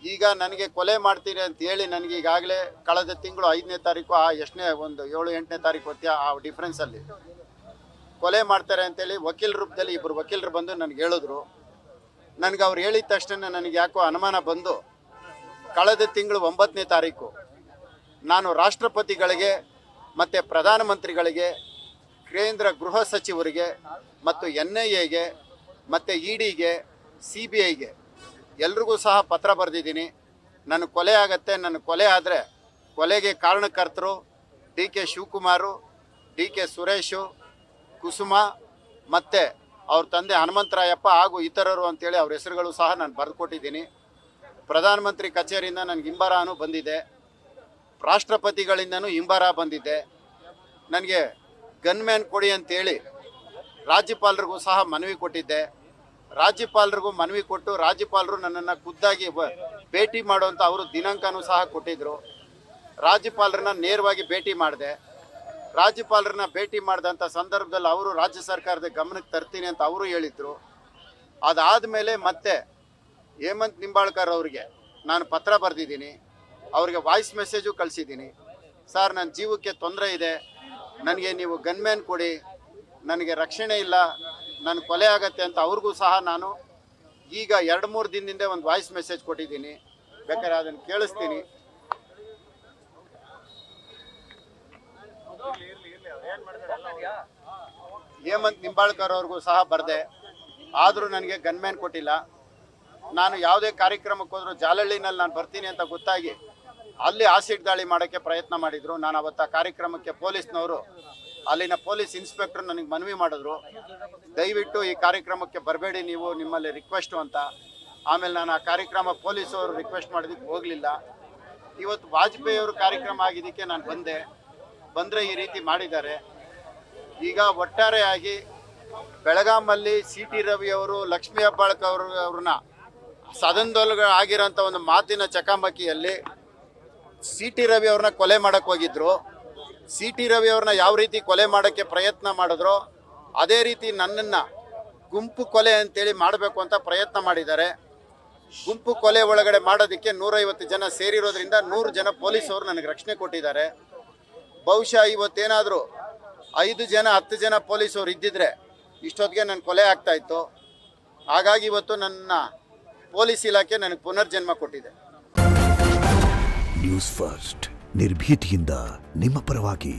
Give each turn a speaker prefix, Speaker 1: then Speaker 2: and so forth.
Speaker 1: ಈಗ ನನಗೆ ಕೊಲೆ ಮಾಡ್ತೀನಿ ಅಂತ ಹೇಳಿ ನನಗೆ ಈಗಾಗಲೇ ಕಳೆದ ತಿಂಗಳು 5ನೇ ತಾರೀಕು ಎಷ್ಟನೇ ಒಂದು 7-8ನೇ ತಾರೀಕು ಹೊತ್ತಿಯ ಆ ಡಿಫ್ರೆನ್ಸಲ್ಲಿ ಕೊಲೆ ಮಾಡ್ತಾರೆ ಅಂತೇಳಿ ವಕೀಲ ರೂಪದಲ್ಲಿ ಇಬ್ಬರು ವಕೀಲರು ಬಂದು ನನಗೆ ಹೇಳಿದ್ರು. ನನಗೆ ಅವ್ರು ಹೇಳಿದ ತಕ್ಷಣ ನನಗೆ ಯಾಕೋ ಅನುಮಾನ ಬಂದು ಕಳೆದ ತಿಂಗಳು 9ನೇ ತಾರೀಕು ನಾನು ರಾಷ್ಟ್ರಪತಿಗಳಿಗೆ ಮತ್ತು ಪ್ರಧಾನಮಂತ್ರಿಗಳಿಗೆ, ಕೇಂದ್ರ ಗೃಹ ಸಚಿವರಿಗೆ ಮತ್ತು NIAಗೆ ಮತ್ತು EDಗೆ, CBIಗೆ ಎಲ್ರಿಗೂ ಸಹ ಪತ್ರ ಬರೆದಿದ್ದೀನಿ. ನನ್ನ ಕೊಲೆ ಆಗತ್ತೆ, ನನ್ನ ಕೊಲೆ ಆದರೆ ಕೊಲೆಗೆ ಕಾರಣಕರ್ತರು DK ಶಿವಕುಮಾರು, DK ಸುರೇಶು, ಕುಸುಮ ಮತ್ತು ಅವ್ರ ತಂದೆ ಹನುಮಂತರಾಯಪ್ಪ ಹಾಗೂ ಇತರರು ಅಂತೇಳಿ ಅವ್ರ ಹೆಸರುಗಳು ಸಹ ನಾನು ಬರೆದು ಕೊಟ್ಟಿದ್ದೀನಿ. ಪ್ರಧಾನಮಂತ್ರಿ ಕಚೇರಿಯಿಂದ ನನಗೆ ಇಂಬಾರಾನು ಬಂದಿದೆ, ರಾಷ್ಟ್ರಪತಿಗಳಿಂದನೂ ಇಂಬಾರ ಬಂದಿದೆ. ನನಗೆ ಗನ್ಮ್ಯಾನ್ ಕೊಡಿ ಅಂತೇಳಿ ರಾಜ್ಯಪಾಲರಿಗೂ ಸಹ ಮನವಿ ಕೊಟ್ಟಿದ್ದೆ. ರಾಜ್ಯಪಾಲರಿಗೂ ಮನವಿ ಕೊಟ್ಟು ರಾಜ್ಯಪಾಲರು ನನ್ನನ್ನು ಖುದ್ದಾಗಿ ಭೇಟಿ ಮಾಡುವಂಥ ಅವರು ದಿನಾಂಕನೂ ಸಹ ಕೊಟ್ಟಿದ್ದರು. ರಾಜ್ಯಪಾಲರನ್ನ ನೇರವಾಗಿ ಭೇಟಿ ಮಾಡಿದೆ. ರಾಜ್ಯಪಾಲರನ್ನ ಭೇಟಿ ಮಾಡಿದಂಥ ಸಂದರ್ಭದಲ್ಲಿ ಅವರು ರಾಜ್ಯ ಸರ್ಕಾರದ ಗಮನಕ್ಕೆ ತರ್ತೀನಿ ಅಂತ ಅವರು ಹೇಳಿದರು. ಅದಾದಮೇಲೆ ಮತ್ತೆ ಹೇಮಂತ್ ನಿಂಬಾಳ್ಕರ್ ಅವರಿಗೆ ನಾನು ಪತ್ರ ಬರೆದಿದ್ದೀನಿ, ಅವರಿಗೆ ವಾಯ್ಸ್ ಮೆಸೇಜು ಕಳಿಸಿದ್ದೀನಿ. ಸರ್, ನನ್ನ ಜೀವಕ್ಕೆ ತೊಂದರೆ ಇದೆ, ನನಗೆ ನೀವು ಗನ್ಮ್ಯಾನ್ ಕೊಡಿ, ನನಗೆ ರಕ್ಷಣೆ ಇಲ್ಲ, ನನ್ನ ಕೊಲೆ ಆಗತ್ತೆ ಅಂತ ಅವ್ರಿಗೂ ಸಹ ನಾನು ಈಗ 2-3 ದಿನದಿಂದ ಒಂದು ವಾಯ್ಸ್ ಮೆಸೇಜ್ ಕೊಟ್ಟಿದ್ದೀನಿ. ಬೇಕಾದ್ರೆ ಅದನ್ನು ಕೇಳಿಸ್ತೀನಿ. ಹೇಮಂತ್ ನಿಂಬಾಳ್ಕರ್ ಅವ್ರಿಗೂ ಸಹ ಬರೆದೆ, ಆದರೂ ನನಗೆ ಗನ್ಮ್ಯಾನ್ ಕೊಟ್ಟಿಲ್ಲ. ನಾನು ಯಾವುದೇ ಕಾರ್ಯಕ್ರಮಕ್ಕೆ ಹೋದರೂ ಜಾಲಹಳ್ಳಿನಲ್ಲಿ ನಾನು ಬರ್ತೀನಿ ಅಂತ ಗೊತ್ತಾಗಿ ಅಲ್ಲಿ ಆಸಿಡ್ ದಾಳಿ ಮಾಡೋಕ್ಕೆ ಪ್ರಯತ್ನ ಮಾಡಿದರು. ನಾನು ಅವತ್ತು ಆ ಕಾರ್ಯಕ್ರಮಕ್ಕೆ ಪೊಲೀಸ್ನವರು, ಅಲ್ಲಿನ ಪೊಲೀಸ್ ಇನ್ಸ್ಪೆಕ್ಟರ್ ನನಗೆ ಮನವಿ ಮಾಡಿದ್ರು, ದಯವಿಟ್ಟು ಈ ಕಾರ್ಯಕ್ರಮಕ್ಕೆ ಬರಬೇಡಿ ನೀವು, ನಿಮ್ಮಲ್ಲಿ ರಿಕ್ವೆಸ್ಟು ಅಂತ. ಆಮೇಲೆ ನಾನು ಆ ಕಾರ್ಯಕ್ರಮ ಪೊಲೀಸವರು ರಿಕ್ವೆಸ್ಟ್ ಮಾಡೋದಕ್ಕೆ ಹೋಗಲಿಲ್ಲ. ಇವತ್ತು ವಾಜಪೇಯಿಯವರು ಕಾರ್ಯಕ್ರಮ ಆಗಿದ್ದಕ್ಕೆ ನಾನು ಬಂದರೆ ಈ ರೀತಿ ಮಾಡಿದ್ದಾರೆ. ಈಗ ಒಟ್ಟಾರೆಯಾಗಿ ಬೆಳಗಾಮಲ್ಲಿ CT ರವಿಯವರು, ಲಕ್ಷ್ಮೀ ಹೆಬ್ಬಾಳ್ಕರ್ ಅವ್ರನ್ನ ಸದನದೊಳಗೆ ಆಗಿರೋಂಥ ಒಂದು ಮಾತಿನ ಚಕಮಕಿಯಲ್ಲಿ CT ರವಿ ಅವ್ರನ್ನ ಕೊಲೆ ಮಾಡೋಕ್ಕೆ ಹೋಗಿದ್ರು. CT ರವಿ ಅವ್ರನ್ನ ಯಾವ ರೀತಿ ಕೊಲೆ ಮಾಡೋಕ್ಕೆ ಪ್ರಯತ್ನ ಮಾಡಿದ್ರೋ ಅದೇ ರೀತಿ ನನ್ನನ್ನು ಗುಂಪು ಕೊಲೆ ಅಂತೇಳಿ ಮಾಡಬೇಕು ಅಂತ ಪ್ರಯತ್ನ ಮಾಡಿದ್ದಾರೆ. ಗುಂಪು ಕೊಲೆ ಒಳಗಡೆ ಮಾಡೋದಕ್ಕೆ 150 ಜನ ಸೇರಿರೋದ್ರಿಂದ 100 ಜನ ಪೊಲೀಸವರು ನನಗೆ ರಕ್ಷಣೆ ಕೊಟ್ಟಿದ್ದಾರೆ. ಬಹುಶಃ ಇವತ್ತೇನಾದರೂ 5 ಜನ 10 ಜನ ಪೊಲೀಸವರು ಇದ್ದಿದ್ರೆ ಇಷ್ಟೊತ್ತಿಗೆ ನನ್ನ ಕೊಲೆ ಆಗ್ತಾಯಿತ್ತು. ಹಾಗಾಗಿ ಇವತ್ತು ನನ್ನ ಪೊಲೀಸ್ ಇಲಾಖೆ ನನಗೆ ಪುನರ್ಜನ್ಮ ಕೊಟ್ಟಿದೆ.
Speaker 2: ನ್ಯೂಸ್ ಫಸ್ಟ್, ನಿರ್ಭೀತಿಯಿಂದ ನಿಮ್ಮ ಪರವಾಗಿ.